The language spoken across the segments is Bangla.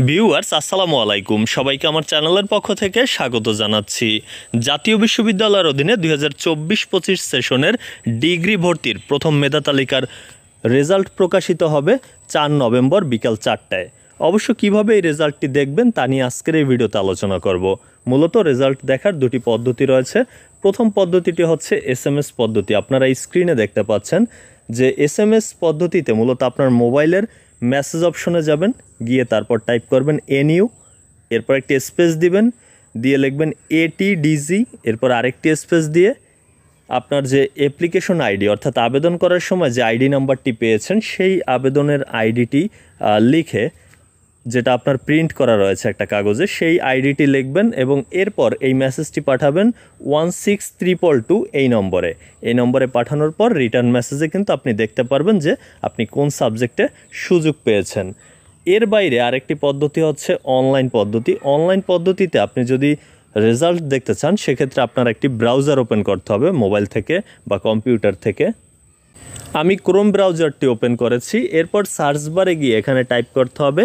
ভিউয়ার্স আসসালামু আলাইকুম, সবাইকে আমার চ্যানেলের পক্ষ থেকে স্বাগত জানাচ্ছি। জাতীয় বিশ্ববিদ্যালয়ের অধীনে 2024-25 সেশনের ডিগ্রি ভর্তির প্রথম মেধা তালিকার রেজাল্ট প্রকাশিত হবে 4 নভেম্বর বিকাল 4টায়। অবশ্য কিভাবে এই রেজাল্টটি দেখবেন তা নিয়ে আজকের এই ভিডিওতে আলোচনা করব। মূলত রেজাল্ট দেখার দুটি পদ্ধতি রয়েছে। প্রথম পদ্ধতিটি হচ্ছে SMS পদ্ধতি। আপনারা এই স্ক্রিনে দেখতে পাচ্ছেন যে SMS পদ্ধতিতে মূলত আপনার মোবাইলের মেসেজ অপশনে যাবেন, গিয়ে তারপর টাইপ করবেন NU, এরপর একটি স্পেস দিবেন, দিয়ে লিখবেন ATDG, এরপর আরেকটি স্পেস দিয়ে আপনার যে অ্যাপ্লিকেশন আইডি অর্থাৎ আবেদন করার সময় যে আইডি নাম্বারটি পেয়েছেন সেই আবেদনের আইডিটি লিখে, যেটা আপনার প্রিন্ট করা রয়েছে একটা কাগজে, সেই আইডিটি লিখবেন এবং এরপর এই মেসেজটি পাঠাবেন 16322 এই নম্বরে পাঠানোর পর রিটার্ন মেসেজে কিন্তু আপনি দেখতে পারবেন যে আপনি কোন সাবজেক্টে সুযোগ পেয়েছেন। এর বাইরে আরেকটি পদ্ধতি হচ্ছে অনলাইন পদ্ধতি। অনলাইন পদ্ধতিতে আপনি যদি রেজাল্ট দেখতে চান সেক্ষেত্রে আপনার একটি ব্রাউজার ওপেন করতে হবে মোবাইল থেকে বা কম্পিউটার থেকে। আমি ক্রোম ব্রাউজারটি ওপেন করেছি। এরপর সার্চ বারে গিয়ে এখানে টাইপ করতে হবে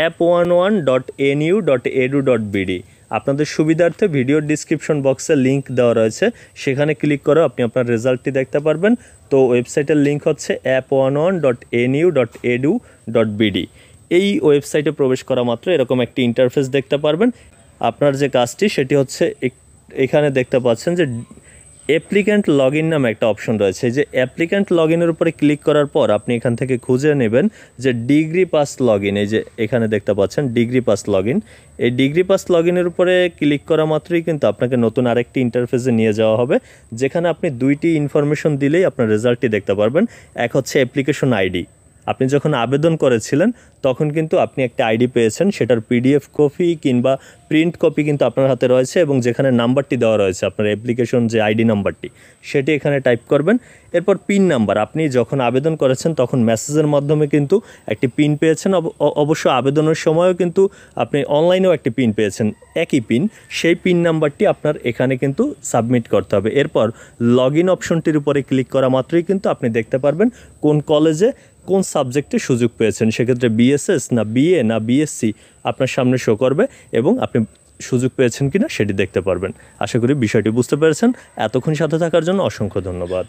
app11.nu.edu.bd। আপনাদের সুবিধার্থে ভিডিওর ডিসক্রিপশন বক্সে লিঙ্ক দেওয়া রয়েছে, সেখানে ক্লিক করে আপনি আপনার রেজাল্টটি দেখতে পারবেন। তো ওয়েবসাইটের লিঙ্ক হচ্ছে app11.nu.edu.bd। এই ওয়েবসাইটে প্রবেশ করা মাত্র এরকম একটি ইন্টারফেস দেখতে পারবেন। আপনার যে কাজটি সেটি হচ্ছে এখানে দেখতে পাচ্ছেন যে অ্যাপ্লিক্যান্ট লগ ইন নামে একটা অপশন রয়েছে। এই যে অ্যাপ্লিক্যান্ট লগ ইনের উপরে ক্লিক করার পর আপনি এখান থেকে খুঁজে নেবেন যে ডিগ্রি পাস লগ ইন। এই যে এখানে দেখতে পাচ্ছেন ডিগ্রি পাস লগ ইন। এই ডিগ্রি পাস লগ ইনের উপরে ক্লিক করা মাত্রই কিন্তু আপনাকে নতুন আরেকটি ইন্টারফেসে নিয়ে যাওয়া হবে, যেখানে আপনি দুইটি ইনফরমেশন দিলেই আপনার রেজাল্টটি দেখতে পারবেন। এক হচ্ছে অ্যাপ্লিকেশন আইডি। আপনি যখন আবেদন করেছিলেন তখন কিন্তু আপনি একটা আইডি পেয়েছেন, সেটার PDF কপি কিংবা প্রিন্ট কপি কিন্তু আপনার হাতে রয়েছে এবং যেখানে নাম্বারটি দেওয়া রয়েছে আপনার অ্যাপ্লিকেশন যে আইডি নাম্বারটি সেটি এখানে টাইপ করবেন। এরপর পিন নাম্বার, আপনি যখন আবেদন করেছেন তখন মেসেজের মাধ্যমে কিন্তু একটি পিন পেয়েছেন। অবশ্য আবেদনের সময়ও কিন্তু আপনি অনলাইনেও একটি পিন পেয়েছেন, একই পিন। সেই পিন নাম্বারটি আপনার এখানে কিন্তু সাবমিট করতে হবে। এরপর লগ ইন অপশনটির উপরে ক্লিক করা মাত্রই কিন্তু আপনি দেখতে পারবেন কোন কলেজে কোন সাবজেক্টে সুযোগ পেয়েছেন। সেক্ষেত্রে BSS না BA না BSc আপনার সামনে শো করবে এবং আপনি সুযোগ পেয়েছেন কিনা সেটি দেখতে পারবেন। আশা করি বিষয়টি বুঝতে পেরেছেন। এতক্ষণ সাথে থাকার জন্য অসংখ্য ধন্যবাদ।